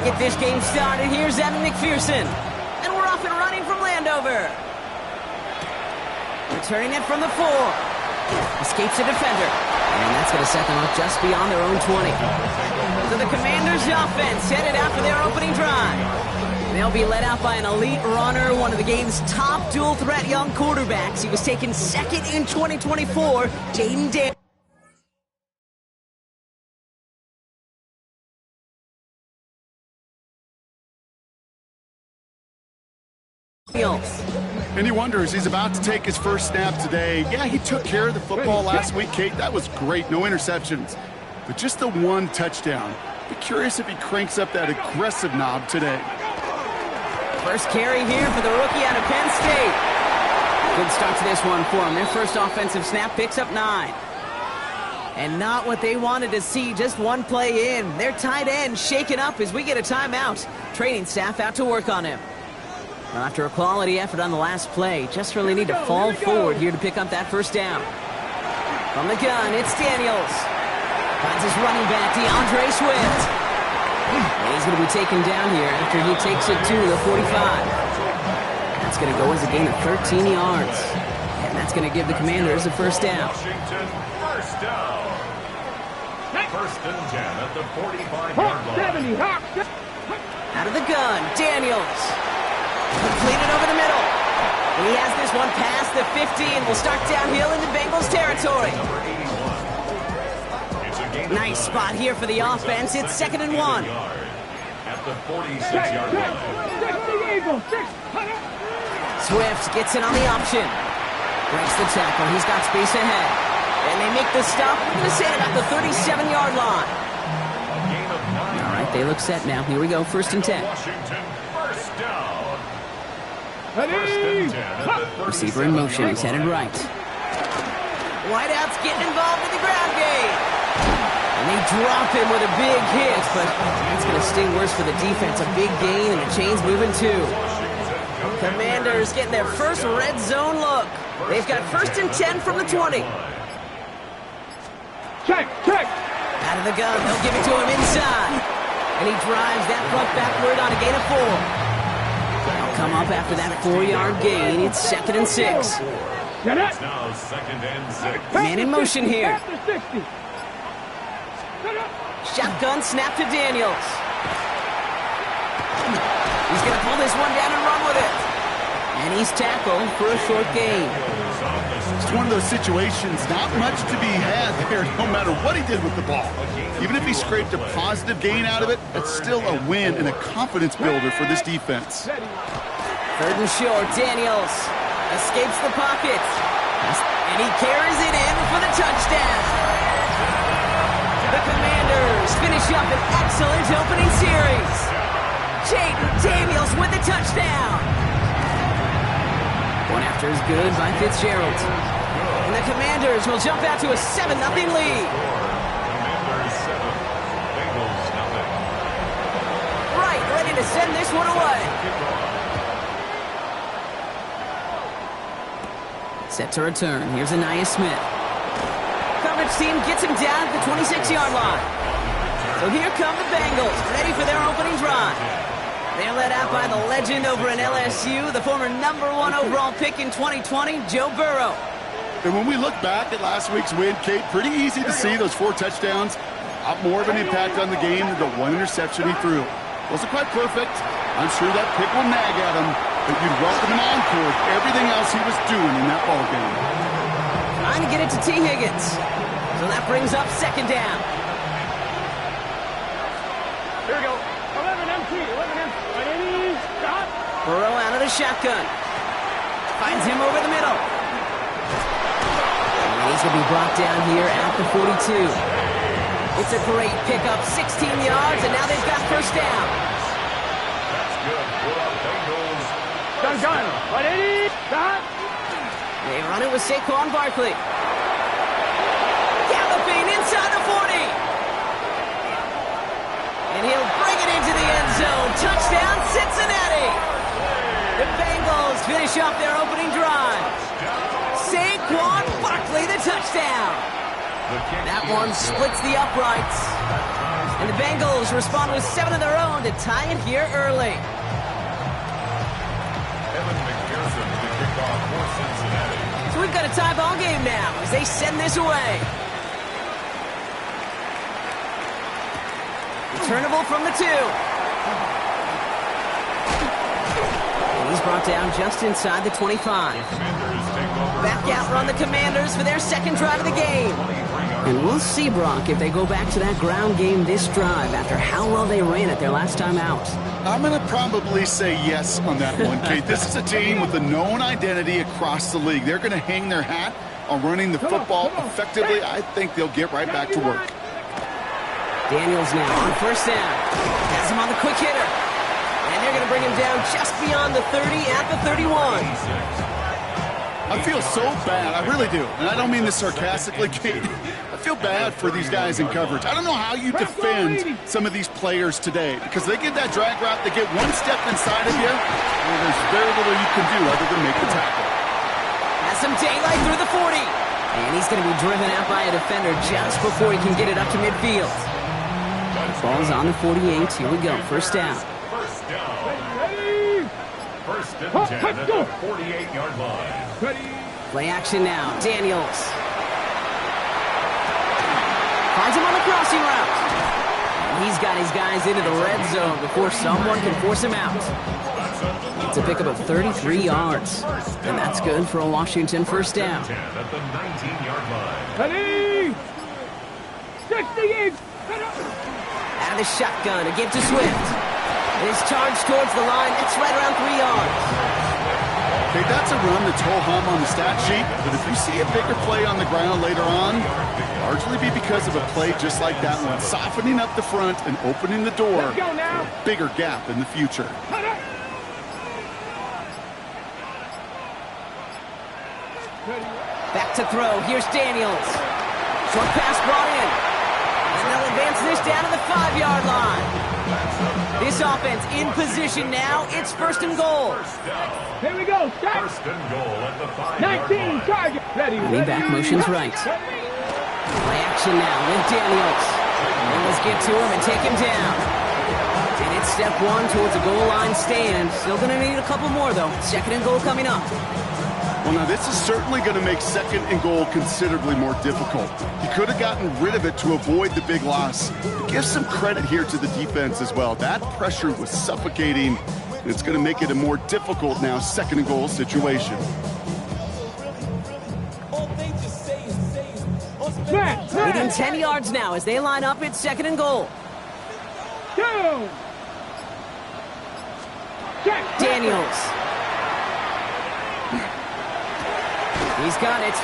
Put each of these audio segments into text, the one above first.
get this game started, here's Evan McPherson. And we're off and running from Landover. Returning it from the 4. Escapes a defender. And that's going to set them up just beyond their own 20. So the Commanders' offense headed out for their opening drive. They'll be led out by an elite runner, one of the game's top dual-threat young quarterbacks. He was taken second in 2024, Jaden Daniels. And he wonders, he's about to take his first snap today. Yeah, he took care of the football last week, Kate. That was great. No interceptions. But just the one touchdown. Be curious if he cranks up that aggressive knob today. First carry here for the rookie out of Penn State. Good start to this one for him. Their first offensive snap picks up 9. And not what they wanted to see, just one play in. Their tight end shaken up as we get a timeout. Training staff out to work on him. Now, after a quality effort on the last play, just really need to fall forward here to pick up that first down. From the gun, it's Daniels. Finds his running back, DeAndre Swift. And he's going to be taken down here after he takes it to the 45. That's going to go as a gain of 13 yards. And that's going to give the Commanders a first down. First down. First and 10 at the 45-yard line. Out of the gun, Daniels. Completed over the middle. He has this one past the 15. Will start downhill into Bengals territory. Nice spot here for the offense. It's 2nd and 1. At the 46-yard line. Swift gets it on the option. Breaks the tackle. He's got space ahead. And they make the stop. We're going to say about the 37-yard line. All right, they look set now. Here we go. 1st and 10. Washington, first down. Receiver in motion. He's headed right. Wideout's getting involved with the ground game. And they drop him with a big hit, but that's going to sting worse for the defense. A big gain, and the chain's moving too. Commanders getting their first red zone look. They've got 1st and 10 from the 20. Check. Out of the gun, they'll give it to him inside. And he drives that front backward on a gain of 4. They'll come up after that 4-yard gain. It's 2nd and 6. It's now 2nd and 6. Man in motion here. Shotgun snap to Daniels. He's going to pull this one down and run with it. And he's tackled for a short gain. It's one of those situations, not much to be had there, no matter what he did with the ball. Even if he scraped a positive gain out of it, that's still a win and a confidence builder for this defense. 3rd and short, Daniels escapes the pocket. And he carries it in for the touchdown. The Commanders finish up an excellent opening series. Jaden Daniels with the touchdown. One after is good by Fitzgerald. And the Commanders will jump out to a 7-0 lead. Commanders 7, Bengals nothing. Right, ready to send this one away. Set to return. Here's Aniyah Smith. Coverage team gets him down at the 26-yard line. So here come the Bengals, ready for their opening drive. They're led out by the legend over in LSU, the former #1 overall pick in 2020, Joe Burrow. And when we look back at last week's win, Kate, pretty easy to see those 4 touchdowns. A lot more of an impact on the game than the 1 interception he threw. Wasn't quite perfect. I'm sure that pick will nag at him, but you'd welcome him on for everything else he was doing in that ballgame. Trying to get it to T. Higgins. So that brings up 2nd down. Here we go. 11 empty. Ready, stop. Burrow out of the shotgun. Finds him over the middle. And he's going to be brought down here at the 42. It's a great pickup, 16 yards, and now they've got first down. That's good for the Bengals. Gun. Ready, stop. They run it with Saquon Barkley. Galloping inside the 40. And he'll bring it into the end zone. Touchdown, Cincinnati. The Bengals finish off their opening drive. Saquon Barkley, the touchdown. That one splits the uprights. And the Bengals respond with 7 of their own touchdown to tie it here early. Evan McPherson to kick off for Cincinnati. So we've got a tie ball game now as they send this away. Returnable from the 2. And he's brought down just inside the 25. Back out run the Commanders for their second drive of the game. And we'll see, Brock, if they go back to that ground game this drive after how well they ran it their last time out. I'm going to probably say yes on that one, Kate. This is a team with a known identity across the league. They're going to hang their hat on running the football effectively. I think they'll get right back to work. Daniels now on first down. Has him on the quick hitter. And they're going to bring him down just beyond the 30 at the 31. I feel so bad. I really do. And I don't mean this sarcastically, Kate. I feel bad for these guys in coverage. I don't know how you defend some of these players today because they get that drag route, they get one step inside of you, and there's very little you can do other than make the tackle. Has some daylight through the 40. And he's going to be driven out by a defender just before he can get it up to midfield. Ball's on the 48. Here we go. First down. First down. First and 10 at the 48-yard line. Play action now. Daniels. Finds him on the crossing route. And he's got his guys into the red zone before someone can force him out. It's a pickup of 33 yards. And that's good for a Washington first down. 10 at the 19-yard line. Ready? 68. Out of the shotgun to give to Swift. His charge towards the line. It's right around 3 yards. Okay, that's a run that's ho-hum on the stat sheet, but if you see a bigger play on the ground later on, largely be because of a play just like that one, softening up the front and opening the door for a bigger gap in the future. Back to throw. Here's Daniels. Short pass brought in. And they'll advance this down to the 5-yard line. This offense in position now. It's first and goal. Here we go. Start. First and goal at the 5-yard 19 line. target. Ready. Lead back motion's right. Play action now with Daniels. And let's get to him and take him down. And it's step one towards a goal line stand. Still going to need a couple more, though. Second and goal coming up. Well, now this is certainly going to make second and goal considerably more difficult. He could have gotten rid of it to avoid the big loss. But give some credit here to the defense as well. That pressure was suffocating, and it's going to make it a more difficult now second and goal situation. Within 10 yards now as they line up. It's second and goal. Go. Daniels. He's got it.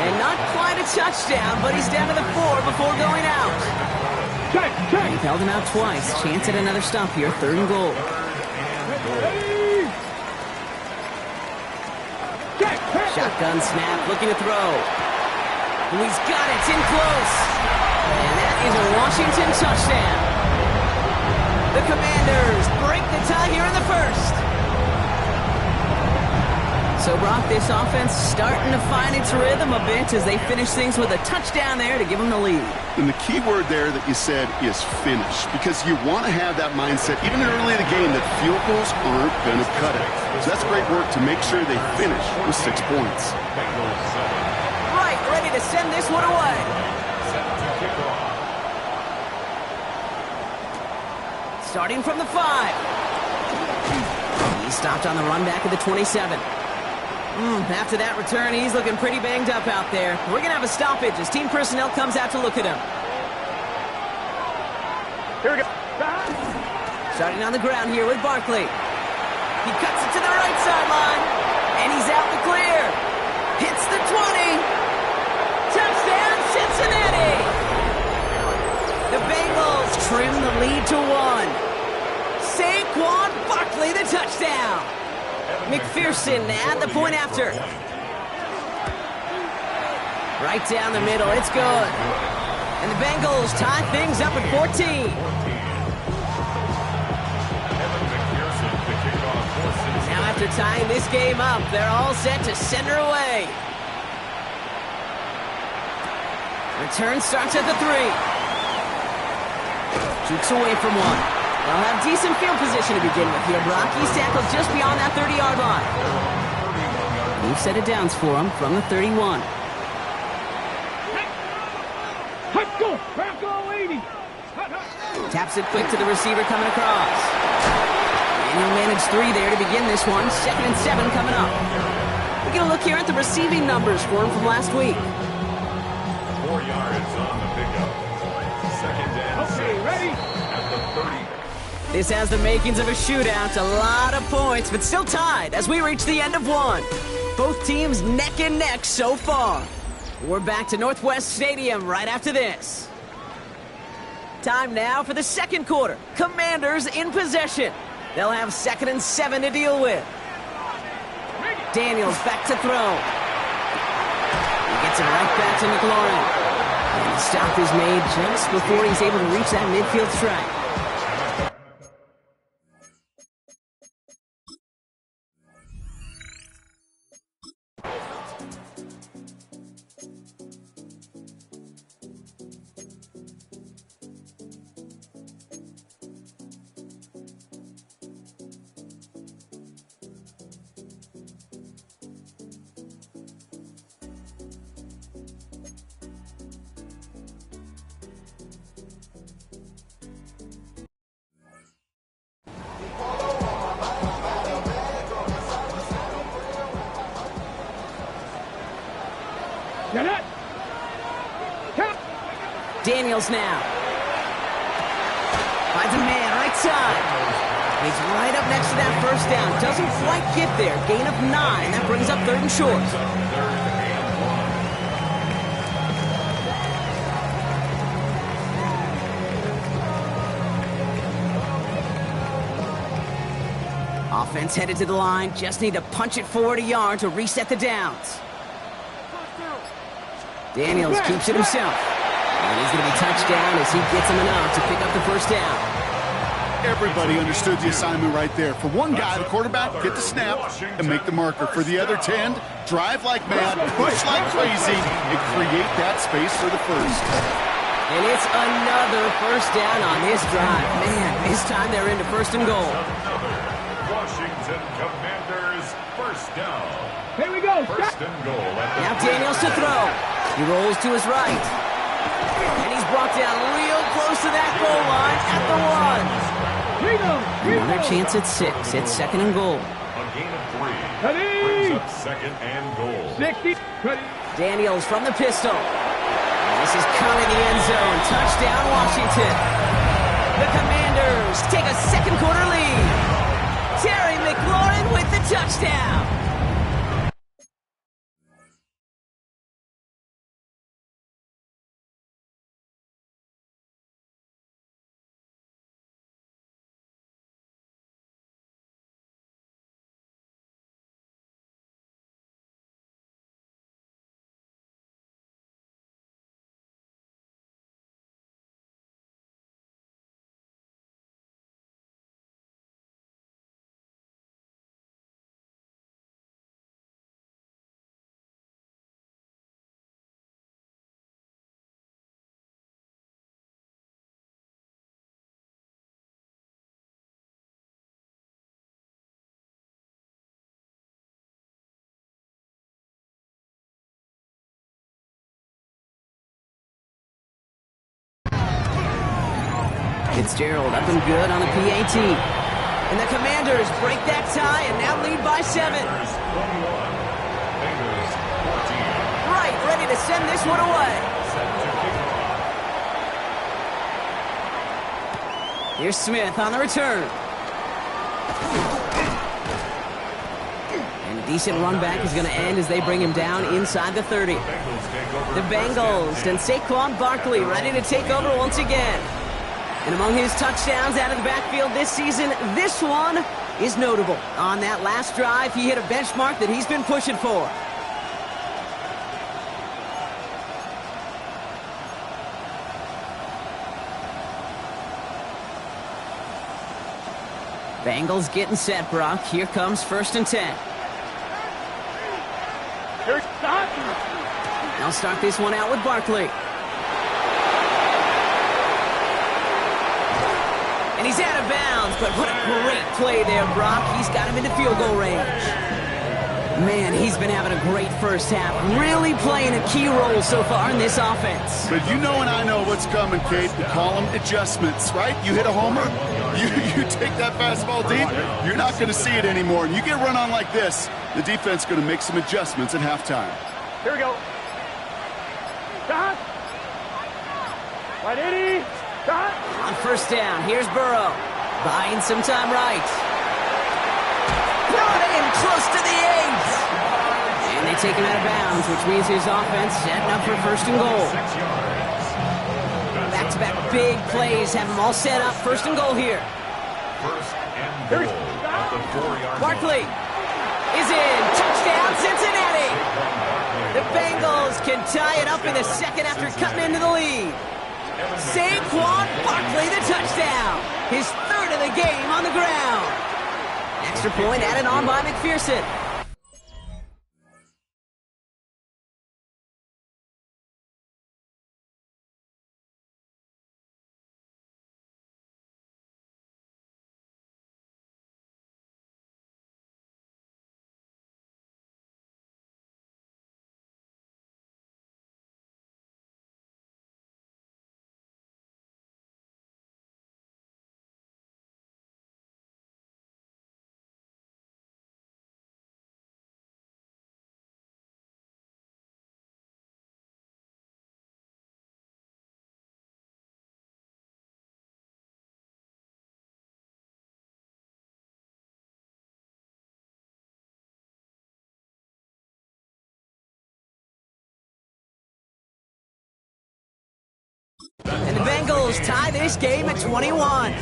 And not quite a touchdown, but he's down to the 4 before going out. He held him out twice. Chance at another stop here. Third and goal. Shotgun snap, looking to throw. He's got it. It's in close. And that is a Washington touchdown. The Commanders break the tie here in the first. So, Brock, this offense starting to find its rhythm a bit as they finish things with a touchdown there to give them the lead. And the key word there that you said is finish, because you want to have that mindset, even early in the game, that field goals aren't going to cut it. So that's great work to make sure they finish with 6 points. Right, ready to send this one away. Starting from the 5. He stopped on the run back at the 27. After that return, he's looking pretty banged up out there. We're going to have a stoppage as team personnel comes out to look at him. Here we go. Starting on the ground here with Barkley. He cuts it to the right sideline, and he's out the clear. Hits the 20. Touchdown, Cincinnati! The Bengals trim the lead to 1. Saquon Barkley, the touchdown. McPherson at the point after. Right down the middle, it's good. And the Bengals tie things up at 14. Now after tying this game up, they're all set to send her away. Return starts at the 3. Jukes away from one. They'll have decent field position to begin with here, Brock. He's tackled just beyond that 30-yard line. New set of downs for him from the 31. Let's go. Back go 80. Taps it quick to the receiver coming across. And he'll manage 3 there to begin this one. 2nd and 7 coming up. We're going to look here at the receiving numbers for him from last week. 4 yards on the pickup. 2nd and 6. Okay, ready? At the 30. This has the makings of a shootout. A lot of points, but still tied as we reach the end of one. Both teams neck and neck so far. We're back to Northwest Stadium right after this. Time now for the second quarter. Commanders in possession. They'll have 2nd and 7 to deal with. Daniels back to throw. He gets it right back to McLaurin. And the stop is made just before he's able to reach that midfield strike. Get it. Count. Daniels now. Finds a man right side. He's right up next to that first down. Doesn't quite get there. Gain of 9. That brings up 3rd and short. Offense headed to the line. Just need to punch it forward a yard to reset the downs. Daniels keeps it himself. And he's going to be touched down as he gets him enough to pick up the first down. Everybody understood the assignment right there. For one guy, the quarterback, get the snap and make the marker. For the other 10, drive like mad, push like crazy, and create that space for the first. And it's another first down on this drive. Man, this time they're into 1st and goal. Washington Commanders first down. Here we go. 1st and goal. Now Daniels to throw. He rolls to his right. And he's brought down real close to that goal line at the 1. Another chance at 6. It's 2nd and goal. A gain of 3. Ready. Brings up 2nd and goal. 60. Ready. Daniels from the pistol. And this is coming the end zone. Touchdown, Washington. The Commanders take a second quarter lead. Terry McLaurin with the touchdown. Fitzgerald up and good on the PAT. And the Commanders break that tie and now lead by 7. Right, ready to send this one away. Here's Smith on the return. And a decent run back is going to end as they bring him down inside the 30. The Bengals and Saquon Barkley ready to take over once again. And among his touchdowns out of the backfield this season, this one is notable. On that last drive, he hit a benchmark that he's been pushing for. Bengals getting set, Brock. Here comes 1st and 10. They'll start this one out with Barkley. And he's out of bounds, but what a great play there, Brock. He's got him into field goal range. Man, he's been having a great first half, really playing a key role so far in this offense. But you know and I know what's coming, Kate. We call them adjustments, right? You hit a homer, you take that fastball deep, you're not going to see it anymore. And you get run on like this, the defense is going to make some adjustments at halftime. Here we go. Stop. Right, Eddie. Stop. On first down, here's Burrow. Buying some time right. Brought in close to the 8. And they take him out of bounds, which means his offense setting up for first and goal. Back-to-back big plays have them all set up. First and goal here. First and goal at the 4-yard line. Barkley is in. Touchdown, Cincinnati. The Bengals can tie it up in a second after cutting into the lead. Saquon Barkley, the touchdown. His third of the game on the ground. Extra point added on by McPherson. And the Bengals tie this game at 21.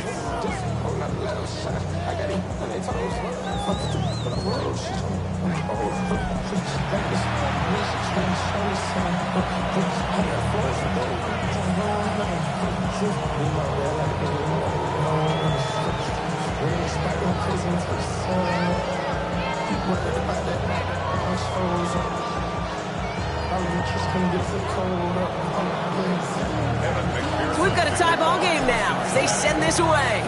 We've got a tie ball game now as they send this away.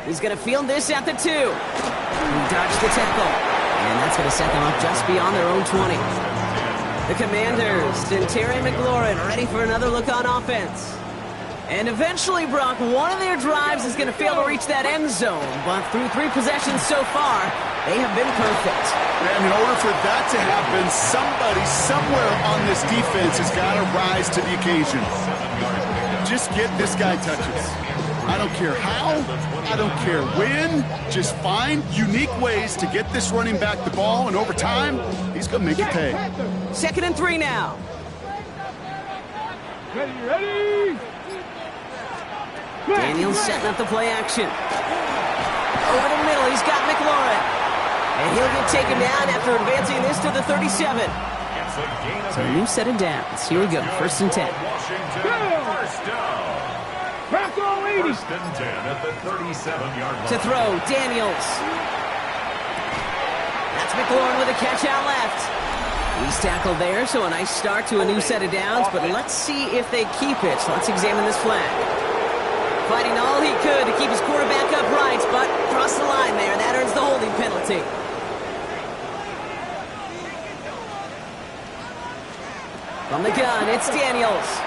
He's going to field this at the 2. He dodged the tackle. And that's going to set them up just beyond their own 20. The Commanders and Terry McLaurin ready for another look on offense. And eventually, Brock, one of their drives is going to fail to reach that end zone. But through 3 possessions so far, they have been perfect. And in order for that to happen, somebody somewhere on this defense has got to rise to the occasion. Just get this guy touches. I don't care how, I don't care when. Just find unique ways to get this running back the ball, and over time, he's going to make it pay. 2nd and 3 now. Ready. Daniels setting up the play action. Over the middle, he's got McLaurin. And he'll get taken down after advancing this to the 37. So a new set of downs. Here we go, 1st and 10. First down. Back all 80. First and 10 at the 37-yard line. To throw, Daniels. That's McLaurin with a catch out left. He's tackled there, so a nice start to a new set of downs, but let's see if they keep it. So let's examine this flag. Fighting all he could to keep his quarterback upright, but crossed the line there. That earns the holding penalty. From the gun, it's Daniels.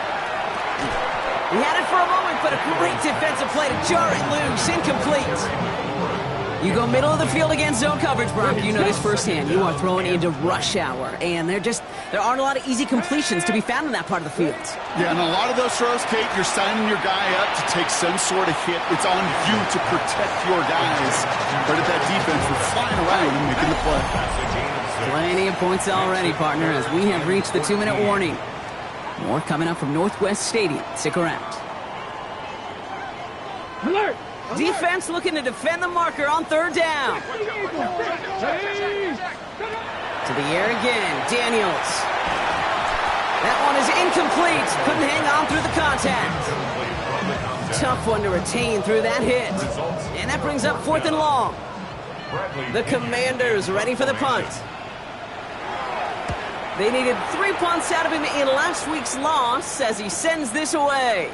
He had it for a moment, but a great defensive play to jar it loose. Incomplete. You go middle of the field against zone coverage, Brock. You know this firsthand. You are throwing into rush hour, and there aren't a lot of easy completions to be found in that part of the field. Yeah, and a lot of those throws, Kate, you're signing your guy up to take some sort of hit. It's on you to protect your guys. But if that defense was flying around and making the play. Plenty of points already, partner, as we have reached the 2-minute warning. More coming up from Northwest Stadium. Stick around. Alert. Defense looking to defend the marker on 3rd down. To the air again, Daniels. That one is incomplete. Couldn't hang on through the contact. Tough one to retain through that hit. And that brings up 4th and long. The Commanders ready for the punt. They needed 3 punts out of him in last week's loss as he sends this away.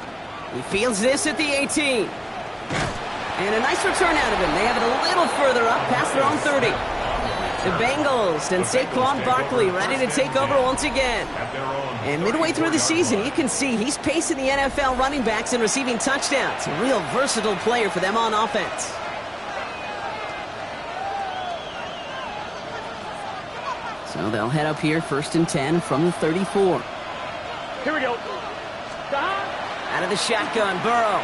He fields this at the 18. And a nice return out of him. They have it a little further up past their own 30. The Bengals and Saquon Barkley ready to take over once again. And midway through the season, you can see he's pacing the NFL running backs and receiving touchdowns. A real versatile player for them on offense. So they'll head up here, 1st and 10 from the 34. Here we go. Out of the shotgun, Burrow.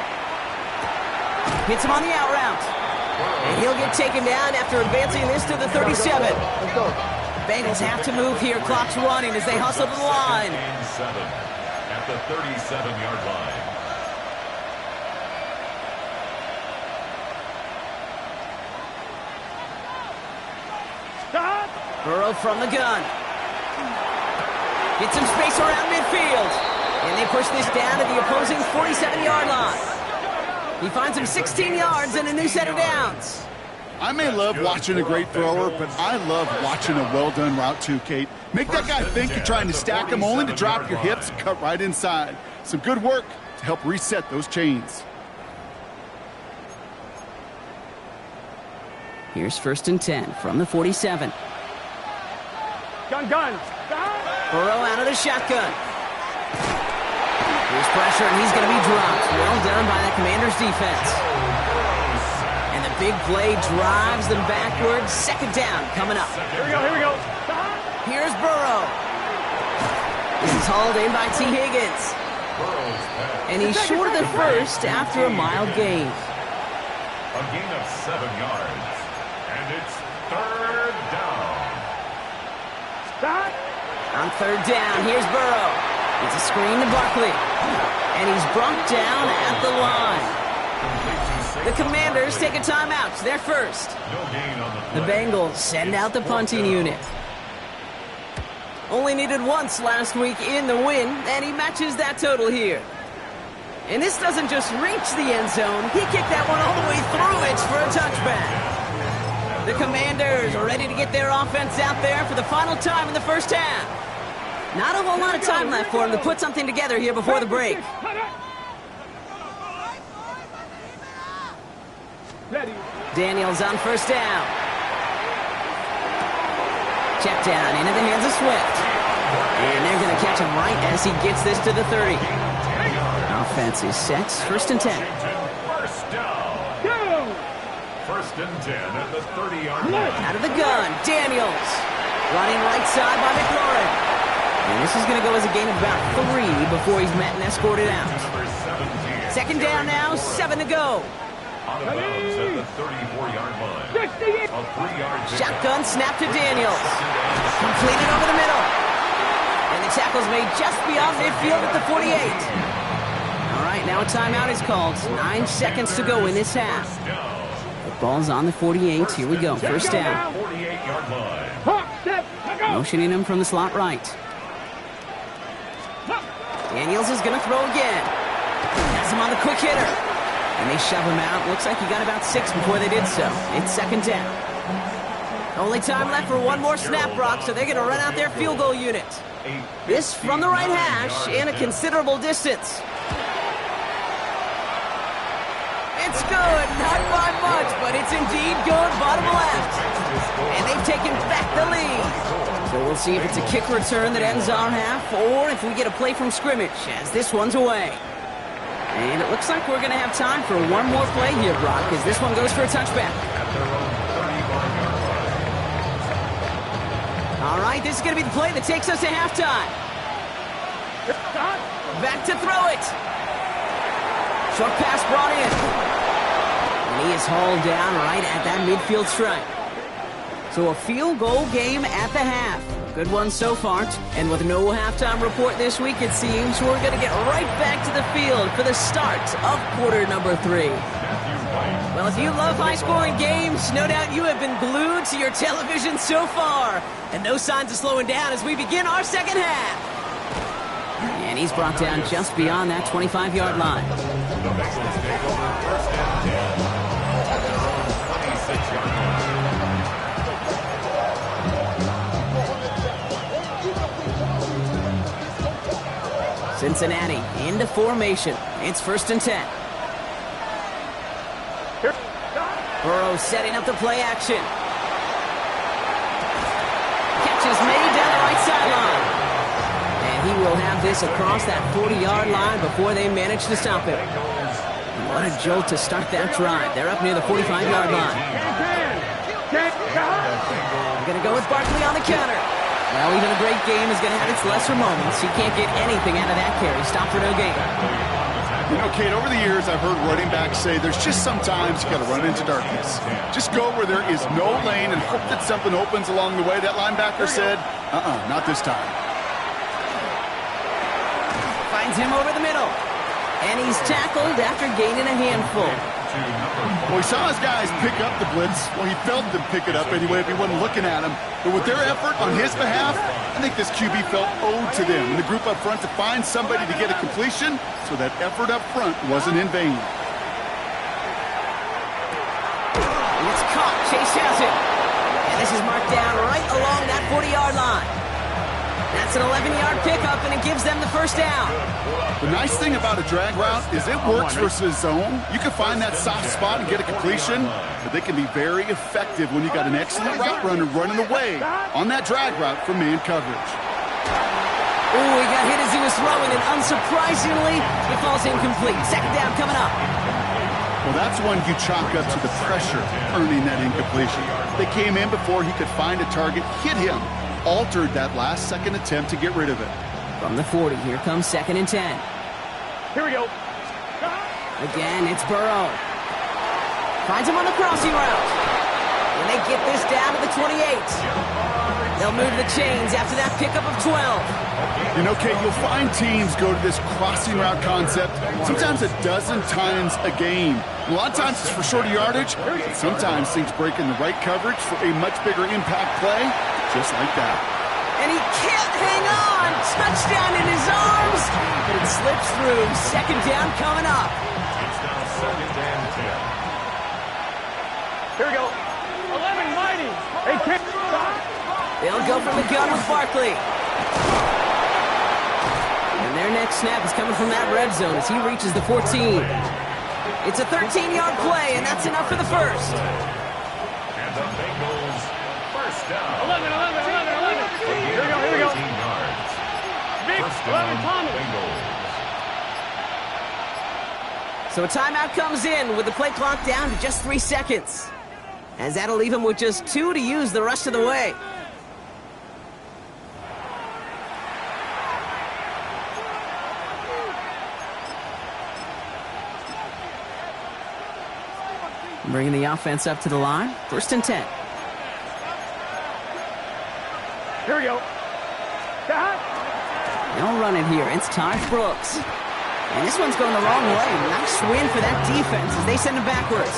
Hits him on the out route. And he'll get taken down after advancing this to the 37. Let's go. Bengals have to move here. Clock's running as they hustle to the line. At the 37-yard line. Stop. Burrow from the gun. Gets some space around midfield. And they push this down to the opposing 47-yard line. He finds him 16 yards and a new set of downs. I may love watching a great thrower, but I love watching a well-done route too, Kate. Make that guy think you're trying to stack him only to drop your hips and cut right inside. Some good work to help reset those chains. Here's 1st and 10 from the 47. Gun. Stop. Burrow out of the shotgun. Here's pressure, and he's going to be dropped. Well done by the Commanders' defense. And the big play drives them backwards. 2nd down coming up. Here we go. Stop. Here's Burrow. This is hauled in by T. Higgins. And he's short of the first after a mild gain. A gain of 7 yards. And it's 3rd down. Stop. On 3rd down, here's Burrow. It's a screen to Barkley. And he's brought down at the line. The Commanders take a timeout. They're first. No gain on The Bengals send out the punting unit. Only needed once last week in the win, and he matches that total here. And this doesn't just reach the end zone. He kicked that one all the way through it for a touchback. The Commanders are ready to get their offense out there for the final time in the first half. Not a whole lot of time left for him to put something together here before the break. Daniels on 1st down. Check down into the hands of Swift. And they're going to catch him right as he gets this to the 30. Offense is set. 1st and 10. First down. 1st and 10 at the 30-yard line. Out of the gun, Daniels. Running right side by McLaurin. And this is going to go as a gain of about 3 before he's met and escorted out. 2nd down now, 7 to go. Out of bounds at the 34-yard line. A 3-yard Shotgun snap to Daniels. Completed over the middle. And the tackle's made just beyond midfield at the 48. All right, now a timeout is called. 9 seconds to go in this half. The ball's on the 48. Here we go. 1st down. 48-yard line. Motioning him from the slot right. Daniels is going to throw again. Has him on the quick hitter. And they shove him out. Looks like he got about 6 before they did so. It's 2nd down. Only time left for one more snap, Brock, so they're going to run out their field goal unit. This from the right hash in a considerable distance. It's good. Not by much, but it's indeed good bottom left. And they've taken back the lead. So we'll see if it's a kick return that ends our half or if we get a play from scrimmage as this one's away. And it looks like we're going to have time for one more play here, Brock, as this one goes for a touchback. All right, this is going to be the play that takes us to halftime. Back to throw it. Short pass brought in. And he is hauled down right at that midfield stripe. So a field goal game at the half. Good one so far. And with no halftime report this week, it seems we're going to get right back to the field for the start of quarter number 3. Well, if you love high-scoring games, no doubt you have been glued to your television so far. And no signs of slowing down as we begin our second half. And he's brought down just beyond that 25-yard line. The Bengals take over 1st and 10 at their own 26-yard line. Cincinnati into formation. It's 1st and 10. Burrow setting up the play action. Catch is made down the right sideline. And he will have this across that 40-yard line before they manage to stop him. What a jolt to start that drive. They're up near the 45-yard line. They're going to go with Barkley on the counter. Well, even a great game is going to have its lesser moments. You can't get anything out of that carry. Stop for no gain. You know, Kate, over the years, I've heard running backs say there's just sometimes you got to run into darkness. Just go where there is no lane and hope that something opens along the way. That linebacker said, not this time. Finds him over the middle. And he's tackled after gaining a handful. Well, he saw his guys pick up the blitz. Well, he felt them pick it up anyway if he wasn't looking at him. But with their effort on his behalf, I think this QB felt owed to them and the group up front to find somebody to get a completion, so that effort up front wasn't in vain. It's caught. Chase has it. And this is marked down right along that 40-yard line. That's an 11-yard pickup, and it gives them the first down. The nice thing about a drag route is it works versus zone. You can find that soft spot and get a completion, but they can be very effective when you got an excellent route runner running away on that drag route from man coverage. Oh, he got hit as he was throwing, and unsurprisingly, it falls incomplete. Second down coming up. Well, that's one you chalk up to the pressure earning that incompletion. They came in before he could find a target, hit him, altered that last-second attempt to get rid of it. From the 40, here comes 2nd and 10. Here we go. Again, it's Burrow. Finds him on the crossing route. And they get this down to the 28. They'll move the chains after that pickup of 12. You know, Kate, you'll find teams go to this crossing route concept sometimes a dozen times a game. A lot of times it's for shorter yardage, but sometimes things break in the right coverage for a much bigger impact play, just like that. And he can't hang on. Touchdown in his arms. But it slips through. Second down coming up. It's now 2nd and 10. Here we go. 11 mighty. Hey, kick. They'll go from the gun with Barkley. And their next snap is coming from that red zone as he reaches the 14. It's a 13-yard play, and that's enough for the first. And the Bengals first down. 11. Here we go. 18 yards. Big First 11 down, Thomas. Bengals. So a timeout comes in with the play clock down to just 3 seconds. As that'll leave him with just 2 to use the rest of the way. Bringing the offense up to the line. 1st and 10. Here we go. They'll run it here. It's Taj Brooks. And this one's going the wrong way. Nice win for that defense as they send it backwards.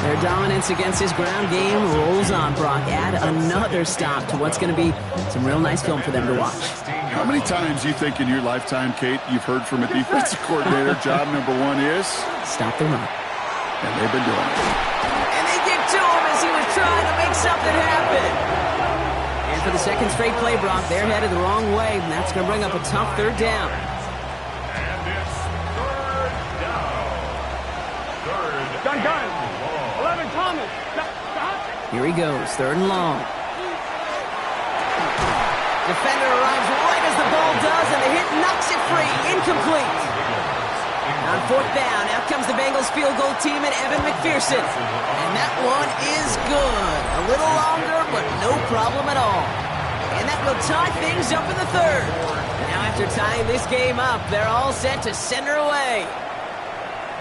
Their dominance against his ground game rolls on, Brock. Add another stop to what's going to be some real nice film for them to watch. How many times do you think in your lifetime, Kate, you've heard from a defensive coordinator, job number 1 is? Stop the run. And they've been doing it. And they get to him as he was trying to make something happen. And for the second straight play, Brock, they're headed the wrong way, and that's going to bring up a tough 3rd down. And it's 3rd down. 3rd. Gun. 11 Thomas. Here he goes, 3rd and long. Defender arrives right as the ball does, and the hit knocks it free. Incomplete. On 4th down, out comes the Bengals field goal team and Evan McPherson. And that one is good. A little longer, but no problem at all. And that will tie things up in the 3rd. Now after tying this game up, they're all set to send her away.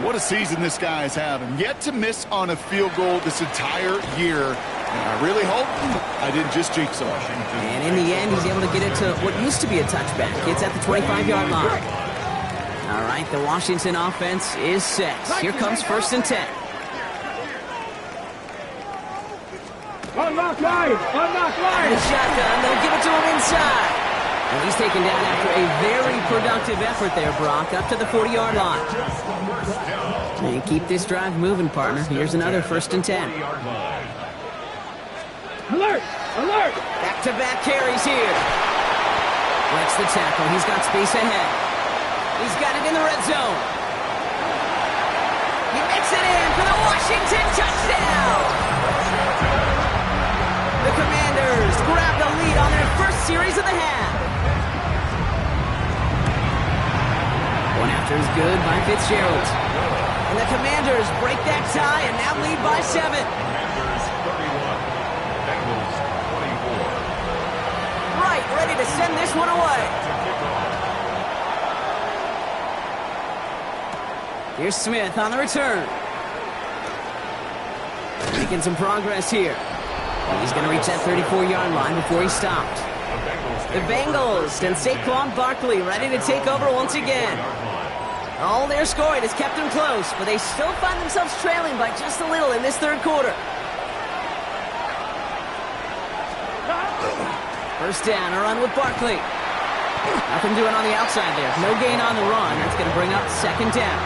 What a season this guy is having. Yet to miss on a field goal this entire year. And I really hope I didn't just jinx him. And in the end, he's able to get it to what used to be a touchback. It's at the 25-yard line. All right, the Washington offense is set. Here comes 1st and 10. Unlock line. And the shotgun, they'll give it to him inside. And he's taken down after a very productive effort there, Brock, up to the 40-yard line. And keep this drive moving, partner. Here's another 1st and 10. Alert! Back-to-back carries here. Breaks the tackle. He's got space ahead. He's got it in the red zone. He makes it in for the Washington touchdown. The Commanders grab the lead on their first series of the half. One after is good by Fitzgerald. And the Commanders break that tie and now lead by 7. Commanders 31, Bengals 24. Right, ready to send this one away. Here's Smith on the return. Making some progress here. He's going to reach that 34-yard line before he stopped. The Bengals and Saquon Barkley ready to take over once again. All their scoring has kept them close, but they still find themselves trailing by just a little in this third quarter. First down, a run with Barkley. Nothing doing on the outside there. No gain on the run. That's going to bring up second down.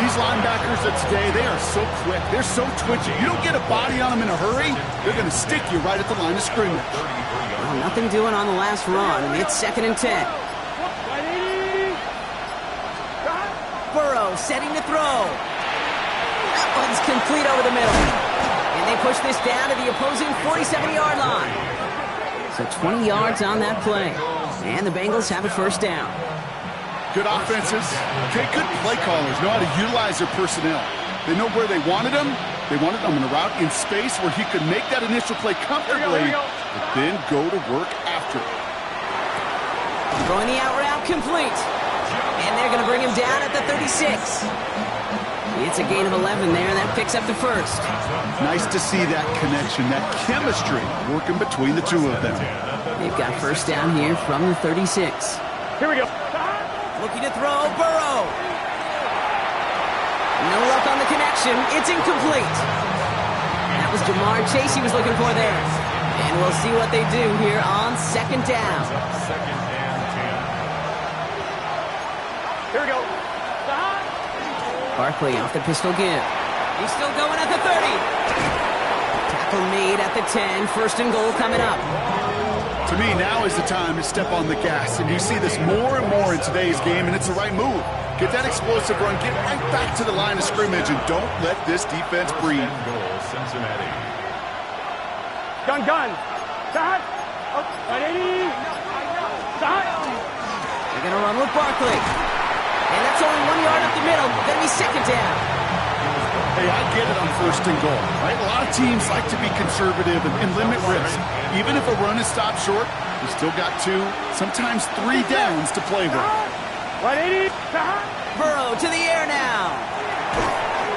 These linebackers of today, they are so quick. They're so twitchy. You don't get a body on them in a hurry, they're going to stick you right at the line of scrimmage. Well, nothing doing on the last run, and it's 2nd and 10. Burrow setting to throw. That one's complete over the middle. And they push this down to the opposing 47-yard line. So 20 yards on that play. And the Bengals have a first down. Good offenses. Okay, good play callers know how to utilize their personnel. They know where they wanted them. They wanted them in a route in space where he could make that initial play comfortably, but then go to work after it. Throwing the out route complete. And they're going to bring him down at the 36. It's a gain of 11 there, and that picks up the first. Nice to see that connection, that chemistry working between the two of them. They've got first down here from the 36. Here we go. Looking to throw, Burrow. No luck on the connection. It's incomplete. That was Jamar Chase he was looking for there. And we'll see what they do here on second down. Second and 10. Here we go. Barkley off the pistol give. He's still going at the 30. Tackle made at the 10. First and goal coming up. To me, now is the time to step on the gas, and you see this more and more in today's game, and it's the right move. Get that explosive run, get right back to the line of scrimmage, and don't let this defense breathe. Goal, Cincinnati. Gun. Start. 180. Start. They're going to run with Barkley. And that's only 1 yard up the middle. Going to be second down. Hey, I get it on first and goal, right? A lot of teams like to be conservative and limit risk. Even if a run is stopped short, you still got 2, sometimes 3 downs to play with. 180. Burrow to the air now.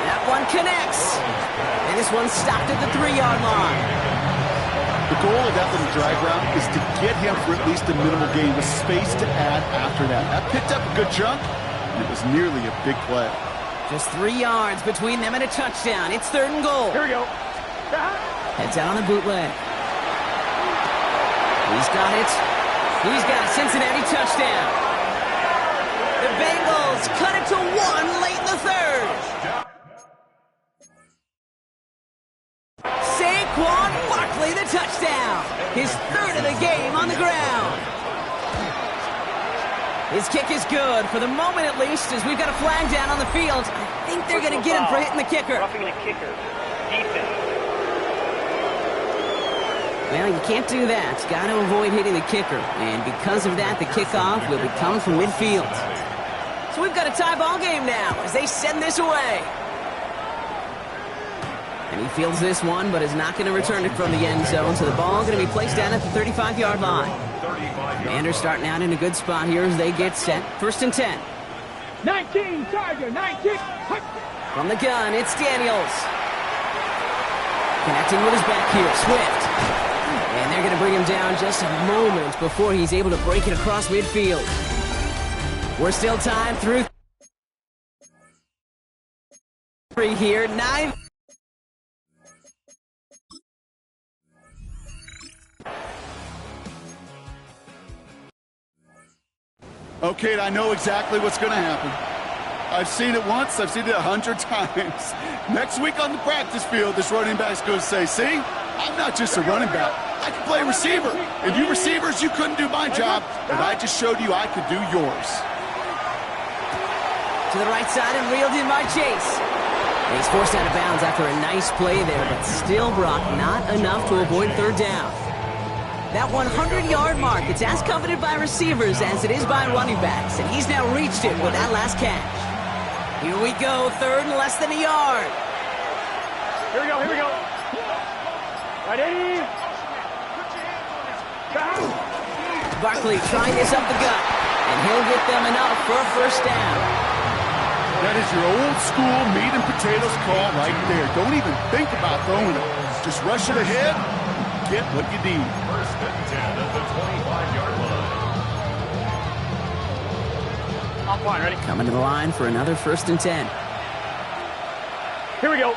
That one connects. And this one's stopped at the 3-yard line. The goal of that little drag route is to get him for at least a minimal gain with space to add after that. That picked up a good chunk, and it was nearly a big play. Just 3 yards between them and a touchdown. It's third and goal. Here we go. Heads out on the bootleg. He's got it. He's got a Cincinnati touchdown. The Bengals cut it to 1 late in the third. Saquon Barkley, the touchdown. His third of the game on the ground. His kick is good, for the moment at least, as we've got a flag down on the field. I think they're going to get him for hitting the kicker. Roughing the kicker. Defense. Well, you can't do that. Got to avoid hitting the kicker. And because of that, the kickoff will be coming from midfield. So we've got a tie ball game now as they send this away. And he fields this one, but is not going to return it from the end zone. So the ball going to be placed down at the 35-yard line. Commanders starting out in a good spot here as they get set. First and 10. 19, Charger, 19. From the gun, it's Daniels. Connecting with his back here, Swift. And they're going to bring him down just a moment before he's able to break it across midfield. We're still tied through 3 here. 9. Okay, I know exactly what's going to happen. I've seen it once, I've seen it 100 times. Next week on the practice field, this running back's going to say, see, I'm not just a running back, I can play receiver. And you receivers, you couldn't do my job, but I just showed you I could do yours. To the right side and reeled in by Chase. And he's forced out of bounds after a nice play there, but still, Brock, not enough to avoid third down. That 100-yard mark, it's as coveted by receivers as it is by running backs, and he's now reached it with that last catch. Here we go, third and less than a yard. Here we go, here we go. Right, Eddie. Barkley trying this up the gut, and he'll get them enough for a first down. That is your old school meat and potatoes call right there. Don't even think about throwing it. Just rush it ahead, get what you need. First and 10 at the 25-yard line. I'm fine, ready? Coming to the line for another first and 10. Here we go.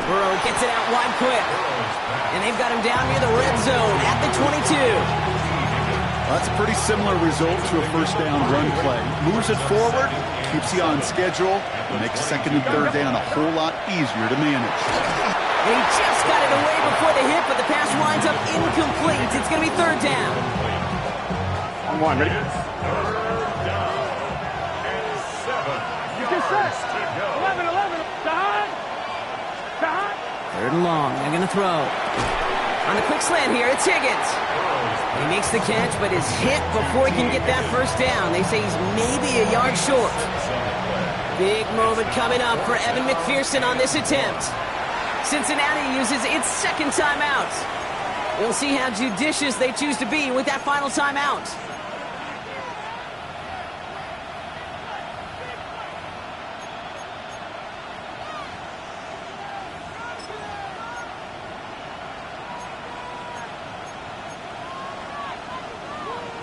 Burrow gets it out wide quick. And they've got him down near the red zone at the 22. Well, that's a pretty similar result to a first down run play. Moves it forward, keeps you on schedule, and makes second and third down a whole lot easier to manage. And he just got it away before the hit, but the pass winds up incomplete. It's going to be third down. On one, ready? Third down and 7 Get yards set. to go. 11. Third and long. They're going to throw. On the quick slant here, it's Higgins. He makes the catch, but is hit before he can get that first down. They say he's maybe a yard short. Big moment coming up for Evan McPherson on this attempt. Cincinnati uses its second timeout. We'll see how judicious they choose to be with that final timeout.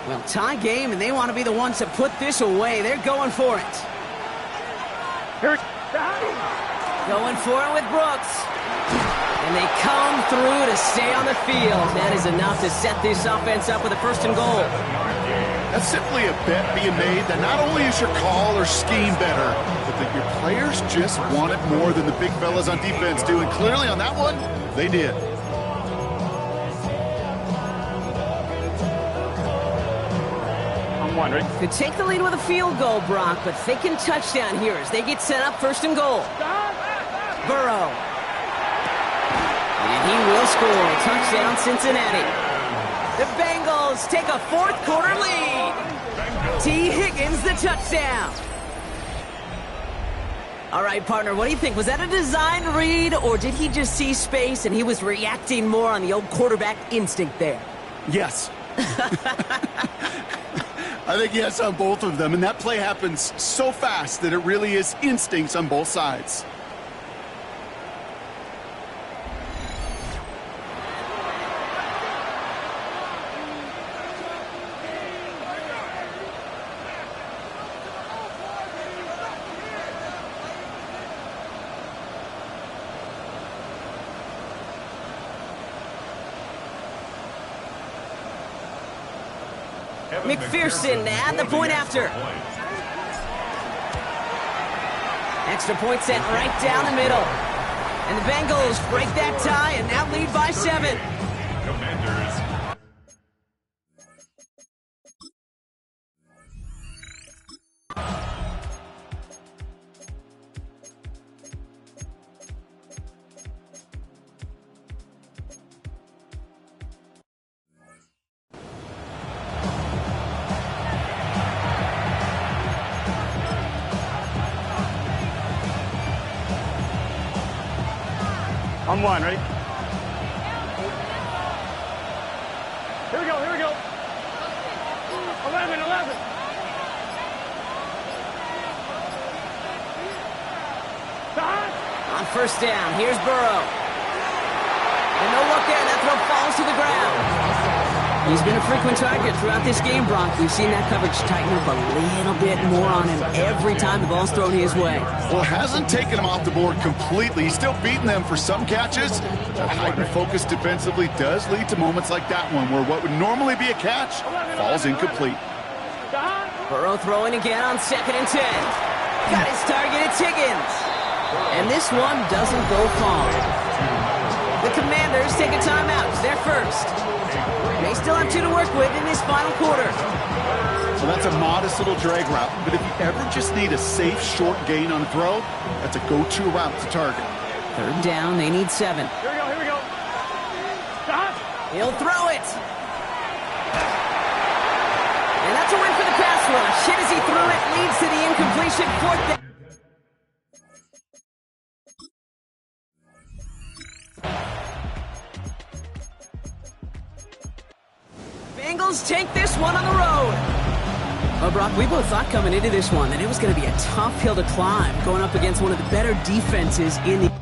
Well, tie game, and they want to be the ones to put this away. They're going for it. Going for it with Brooks. And they come through to stay on the field. That is enough to set this offense up with a first and goal. That's simply a bet being made that not only is your call or scheme better, but that your players just want it more than the big fellas on defense do. And clearly on that one, they did. One, ready? Could take the lead with a field goal, Brock, but thinking touchdown here as they get set up first and goal. Burrow. And he will score. Touchdown, Cincinnati. The Bengals take a fourth quarter lead. T. Higgins, the touchdown. All right, partner, what do you think? Was that a design read, or did he just see space and he was reacting more on the old quarterback instinct there? Yes. I think yes on both of them, and that play happens so fast that it really is instincts on both sides. McPherson at the point after. Extra point set right down the middle. And the Bengals break that tie and now lead by 7. Commanders. On one, ready? Here we go. 11. On first down, here's Burrow. And no look there, that throw falls to the ground. He's been a frequent target throughout this game, Brock. We've seen that coverage tighten up a little bit more on him every time the ball's thrown his way. Well, hasn't taken him off the board completely. He's still beating them for some catches. That heightened focus defensively does lead to moments like that one, where what would normally be a catch falls incomplete. Burrow throwing again on 2nd and 10. Got his target, it's Higgins. And this one doesn't go far. The the Commanders take a timeout. They're first. They still have 2 to work with in this final quarter. So that's a modest little drag route. But if you ever just need a safe, short gain on a throw, that's a go-to route to target. 3rd down, they need 7. Here we go. Stop. He'll throw it. And that's a win for the pass rush. Hit as he threw it, leads to the incompletion. 4th down. Bengals take this one on the road. Well, Brock, we both thought coming into this one that it was going to be a tough hill to climb, going up against one of the better defenses in the...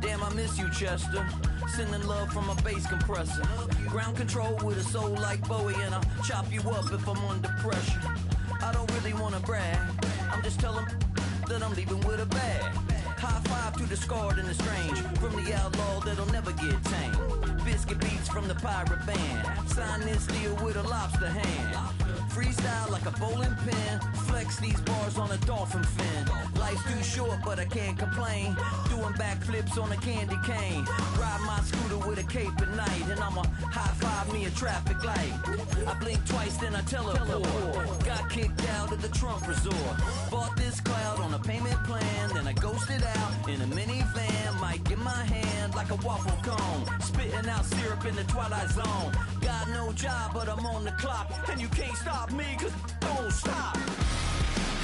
Damn, I miss you, Chester. Sending love from a bass compressor. Ground control with a soul like Bowie, and I'll chop you up if I'm under pressure. I don't really wanna brag, I'm just telling that I'm leaving with a bag. High five to the scarred and the strange, from the outlaw that'll never get tamed. Biscuit beats from the pirate band, sign this deal with a lobster hand. freestyle like a bowling pin. Flex these bars on a dolphin fin. Life's too short, but I can't complain. Doing backflips on a candy cane. Ride my scooter with a cape at night, and I'ma high five me a traffic light. I blink twice, then I teleport. Got kicked out of the Trump resort. Bought this cloud on a payment plan, then I ghosted out in a minivan. Might get my hand like a waffle cone, spitting out syrup in the twilight zone. Got no job, but I'm on the clock, and you can't stop me, cause don't stop.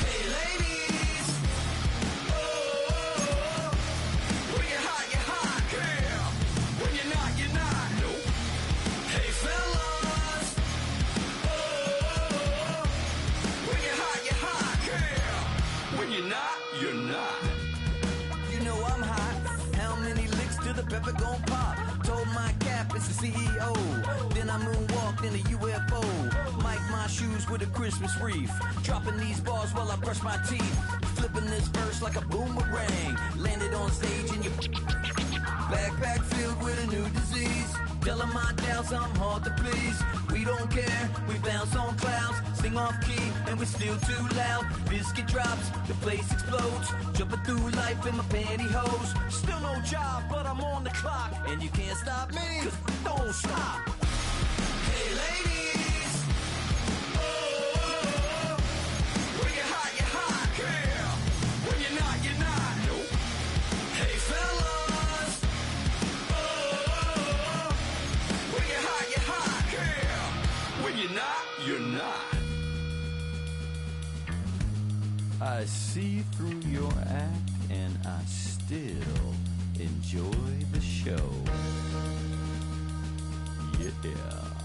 Hey ladies, oh, when you're hot, girl. When you're not, nope. Hey fellas, oh, when you're hot, girl. When you're not, you're not. You know I'm hot. How many licks till the pepper gon' pop? Told my cap it's the CEO. Then I moonwalked in a UFO. Mike my shoes with a Christmas wreath. Dropping these bars while I brush my teeth. Flipping this verse like a boomerang. Landed on stage in your backpack filled with a new disease. Telling my doubts I'm hard to please. We don't care, we bounce on clouds. Sing off key and we're still too loud. Biscuit drops, the place explodes. Jumping through life in my pantyhose. Still no job, but I'm on the clock. And you can't stop me, cause don't stop. Hey ladies, oh, when you're hot, girl. When you're not, nope. Hey fellas, oh, when you're hot, girl. When you're not, you're not. I see through your act and I still enjoy the show. Yeah.